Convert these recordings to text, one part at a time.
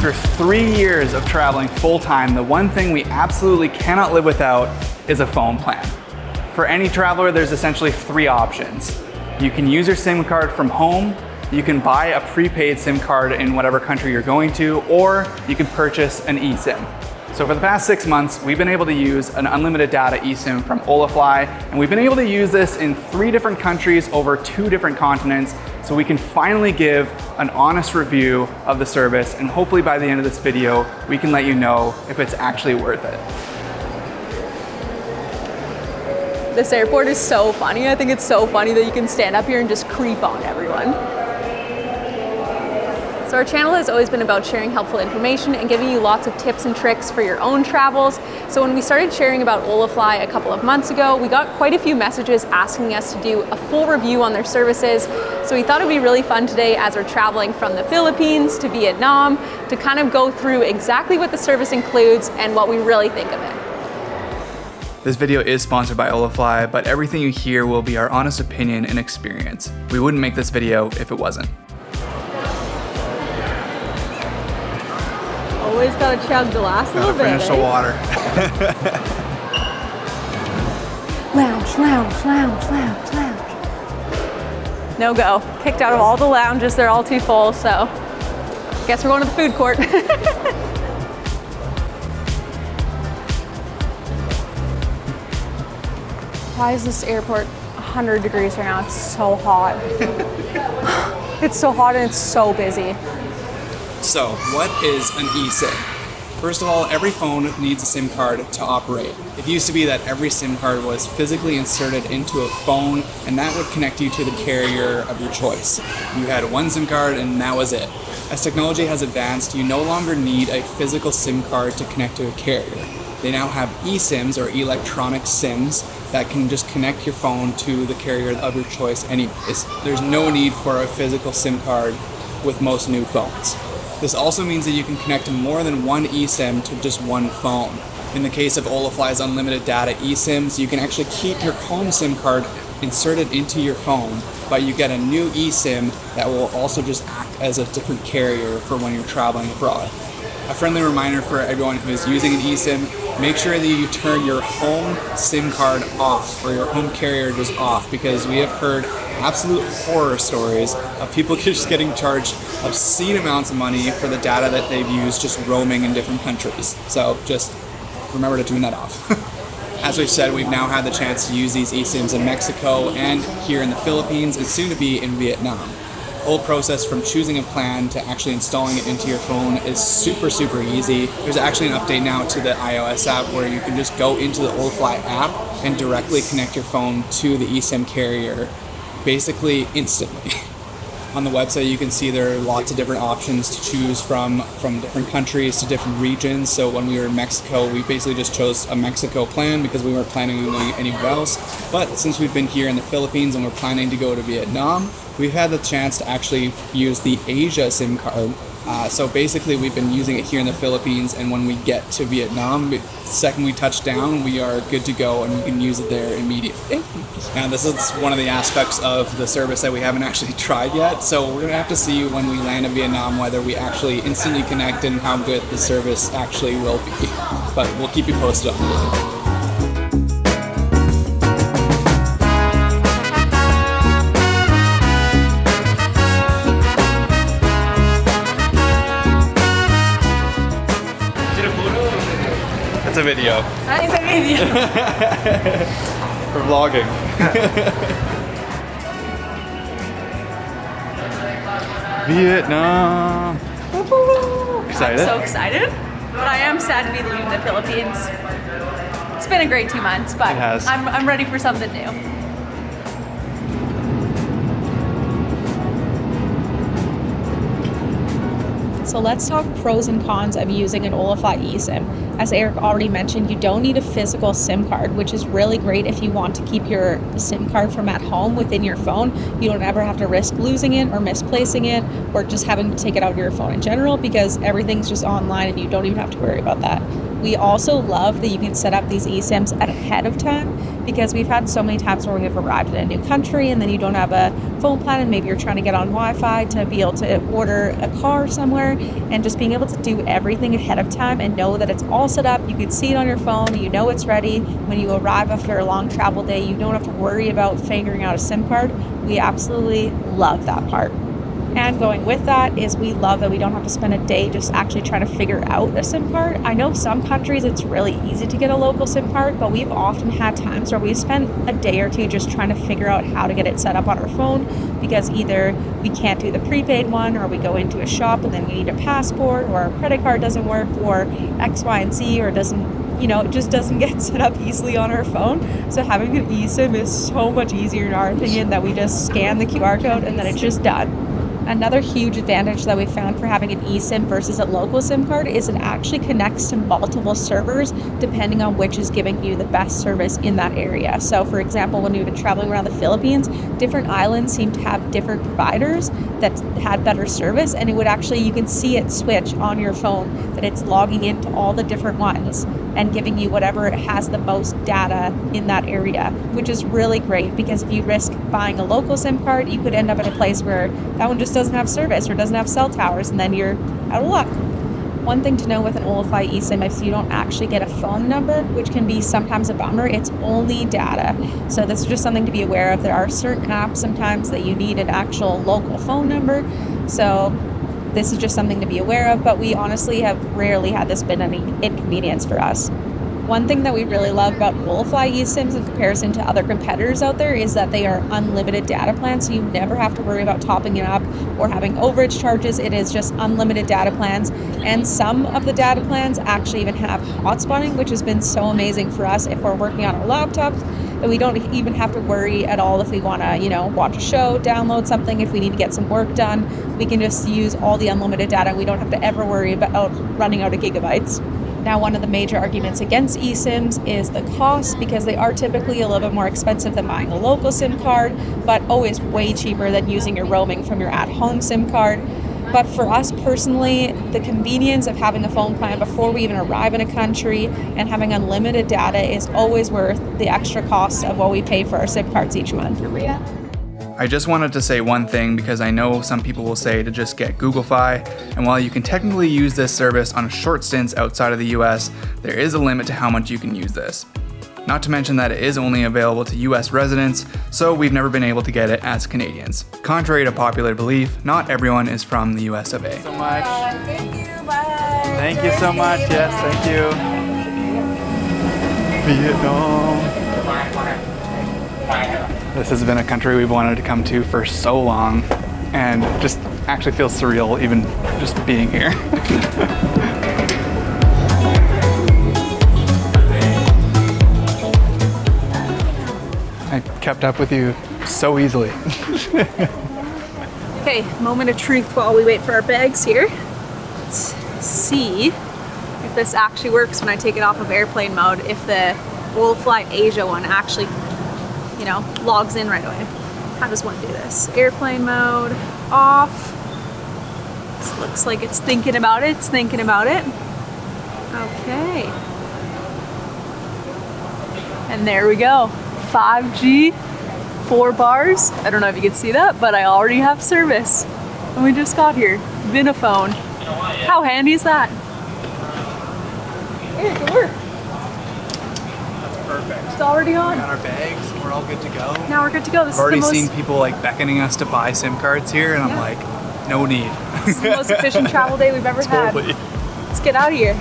After 3 years of traveling full-time, the one thing we absolutely cannot live without is a phone plan. For any traveler, there's essentially 3 options. You can use your SIM card from home, you can buy a prepaid SIM card in whatever country you're going to, or you can purchase an eSIM. So for the past 6 months, we've been able to use an unlimited data eSIM from Holafly, and we've been able to use this in 3 different countries over 2 different continents, so we can finally give an honest review of the service, and hopefully by the end of this video, we can let you know if it's actually worth it. This airport is so funny. I think it's so funny that you can stand up here and just creep on everyone. So our channel has always been about sharing helpful information and giving you lots of tips and tricks for your own travels. So when we started sharing about Holafly a couple of months ago, we got quite a few messages asking us to do a full review on their services. So we thought it'd be really fun today as we're traveling from the Philippines to Vietnam to kind of go through exactly what the service includes and what we really think of it. This video is sponsored by Holafly, but everything you hear will be our honest opinion and experience. We wouldn't make this video if it wasn't. Always gotta chug the last little bit. Finish the water. Lounge, lounge, lounge, lounge, lounge. No go. Kicked out of all the lounges. They're all too full, so guess we're going to the food court. Why is this airport 100 degrees right now? It's so hot. It's so hot and it's so busy. So, what is an eSIM? First of all, every phone needs a SIM card to operate. It used to be that every SIM card was physically inserted into a phone, and that would connect you to the carrier of your choice. You had one SIM card and that was it. As technology has advanced, you no longer need a physical SIM card to connect to a carrier. They now have eSIMs, or electronic SIMs, that can just connect your phone to the carrier of your choice anyways. There's no need for a physical SIM card with most new phones. This also means that you can connect more than one eSIM to just one phone. In the case of Holafly's unlimited data eSIMs, you can actually keep your home SIM card inserted into your phone, but you get a new eSIM that will also just act as a different carrier for when you're traveling abroad. A friendly reminder for everyone who is using an eSIM, make sure that you turn your home SIM card off, or your home carrier just off, because we have heard absolute horror stories of people just getting charged obscene amounts of money for the data that they've used just roaming in different countries. So just remember to turn that off. As we've said, we've now had the chance to use these eSIMs in Mexico and here in the Philippines, and soon to be in Vietnam. The whole process from choosing a plan to actually installing it into your phone is super easy. There's actually an update now to the iOS app where you can just go into the Holafly app and directly connect your phone to the eSIM carrier basically instantly. On the website you can see there are lots of different options to choose from different countries to different regions. So when we were in Mexico, we basically just chose a Mexico plan because we weren't planning on going anywhere else. But since we've been here in the Philippines and we're planning to go to Vietnam, we've had the chance to actually use the Asia SIM card. So basically we've been using it here in the Philippines, and when we get to Vietnam, the second we touch down, we are good to go and we can use it there immediately. Now this is one of the aspects of the service that we haven't actually tried yet, so we're going to have to see when we land in Vietnam whether we actually instantly connect and how good the service actually will be. But we'll keep you posted on it. It's a video. That is a video. For vlogging. Vietnam. Excited? I'm so excited, but I am sad to be leaving the Philippines. It's been a great 2 months, but it has. I'm ready for something new. So let's talk pros and cons of using an Holafly eSIM. As Eric already mentioned, you don't need a physical SIM card, which is really great if you want to keep your SIM card from at home within your phone. You don't ever have to risk losing it or misplacing it or just having to take it out of your phone in general, because everything's just online and you don't even have to worry about that. We also love that you can set up these eSIMs ahead of time, because we've had so many times where we have arrived in a new country and then you don't have a phone plan and maybe you're trying to get on Wi-Fi to be able to order a car somewhere, and just being able to do everything ahead of time and know that it's all set up. You can see it on your phone, you know it's ready. When you arrive after a long travel day, you don't have to worry about figuring out a SIM card. We absolutely love that part. And going with that is we love that we don't have to spend a day just actually trying to figure out a SIM card. I know some countries it's really easy to get a local SIM card, but we've often had times where we spent a day or two just trying to figure out how to get it set up on our phone, because either we can't do the prepaid one, or we go into a shop and then we need a passport, or our credit card doesn't work, or X, Y, and Z, or it just doesn't get set up easily on our phone. So having an eSIM is so much easier in our opinion, that we just scan the QR code and then it's just done. Another huge advantage that we found for having an eSIM versus a local SIM card is it actually connects to multiple servers depending on which is giving you the best service in that area. So for example, when we've been traveling around the Philippines, different islands seem to have different providers that had better service, and it would actually, you can see it switch on your phone that it's logging into all the different ones and giving you whatever has the most data in that area, which is really great, because if you risk buying a local SIM card, you could end up in a place where that one just doesn't have service or doesn't have cell towers, and then you're out of luck. One thing to know with an Holafly eSIM is you don't actually get a phone number, which can be sometimes a bummer. It's only data. So this is just something to be aware of. There are certain apps sometimes that you need an actual local phone number. So this is just something to be aware of, but we honestly have rarely had this been any inconvenience for us. One thing that we really love about Holafly eSIMs in comparison to other competitors out there is that they are unlimited data plans, so you never have to worry about topping it up or having overage charges. It is just unlimited data plans, and some of the data plans actually even have hotspotting, which has been so amazing for us if we're working on our laptops, that we don't even have to worry at all if we want to, watch a show, download something, if we need to get some work done. We can just use all the unlimited data. We don't have to ever worry about running out of gigabytes. Now, one of the major arguments against eSIMs is the cost, because they are typically a little bit more expensive than buying a local SIM card, but always way cheaper than using your roaming from your at-home SIM card. But for us personally, the convenience of having a phone plan before we even arrive in a country and having unlimited data is always worth the extra costs of what we pay for our SIM cards each month. I just wanted to say one thing, because I know some people will say to just get Google-Fi, and while you can technically use this service on short stints outside of the US, there is a limit to how much you can use this. Not to mention that it is only available to US residents, so we've never been able to get it as Canadians. Contrary to popular belief, not everyone is from the US of A. So much. Thank you, bye. Thank you so much, yes, thank you. Vietnam. This has been a country we've wanted to come to for so long, and just actually feels surreal even just being here. I kept up with you so easily. Okay, moment of truth while we wait for our bags here. Let's see if this actually works when I take it off of airplane mode, if the Holafly Asia one actually logs in right away. How does one do this? Airplane mode off. This looks like it's thinking about it. It's thinking about it. Okay. And there we go. 5G, 4 bars. I don't know if you can see that, but I already have service. And we just got here. Vinaphone. How handy is that? Hey, it can work. Perfect. It's already on. We got our bags, we're all good to go. Now we're good to go. This I've already is the most, seen people beckoning us to buy SIM cards here, and I'm like, no need. this is the most efficient travel day we've ever had. Totally. Let's get out of here.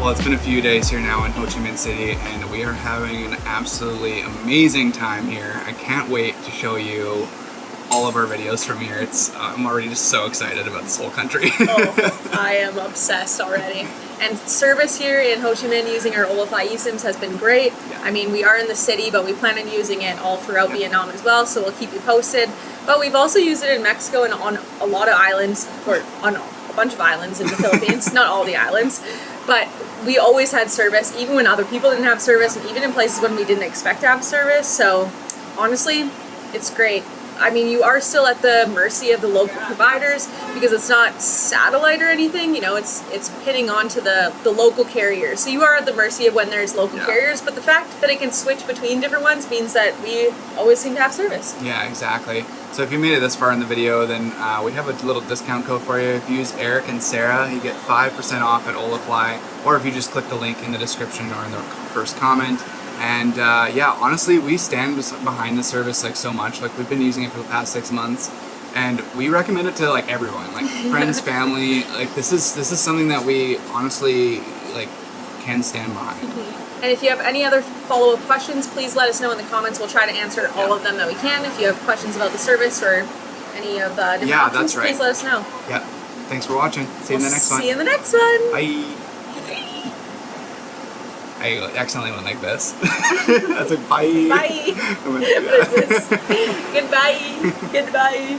Well, it's been a few days here now in Ho Chi Minh City, and we are having an absolutely amazing time here. I can't wait to show you all of our videos from here. I'm already just so excited about this whole country. Oh, I am obsessed already. And service here in Ho Chi Minh using our Holafly eSIMs has been great. Yeah. I mean, we are in the city, but we plan on using it all throughout Vietnam as well, so we'll keep you posted. But we've also used it in Mexico and on a lot of islands, or on a bunch of islands in the Philippines, not all the islands. But we always had service, even when other people didn't have service, and even in places when we didn't expect to have service. So honestly, it's great. I mean, you are still at the mercy of the local providers because it's not satellite or anything. You know, it's pinning onto the local carriers. So you are at the mercy of when there's local carriers. But the fact that it can switch between different ones means that we always seem to have service. Yeah, exactly. So if you made it this far in the video, then we have a little discount code for you. If you use Eric and Sarah, you get 5% off at Holafly, or if you just click the link in the description or in the first comment. And yeah, honestly, we stand behind the service like so much. Like we've been using it for the past 6 months, and we recommend it to like everyone, like friends, family. Like this is something that we honestly like can stand behind. And if you have any other follow-up questions, please let us know in the comments. We'll try to answer all of them that we can. If you have questions about the service or any of the different options, that's right. please let us know. Yeah. Thanks for watching. See you in the next one. See you in the next one. Bye. I accidentally went like this. That's like bye. Bye. I went like that. What is this? Goodbye. Goodbye.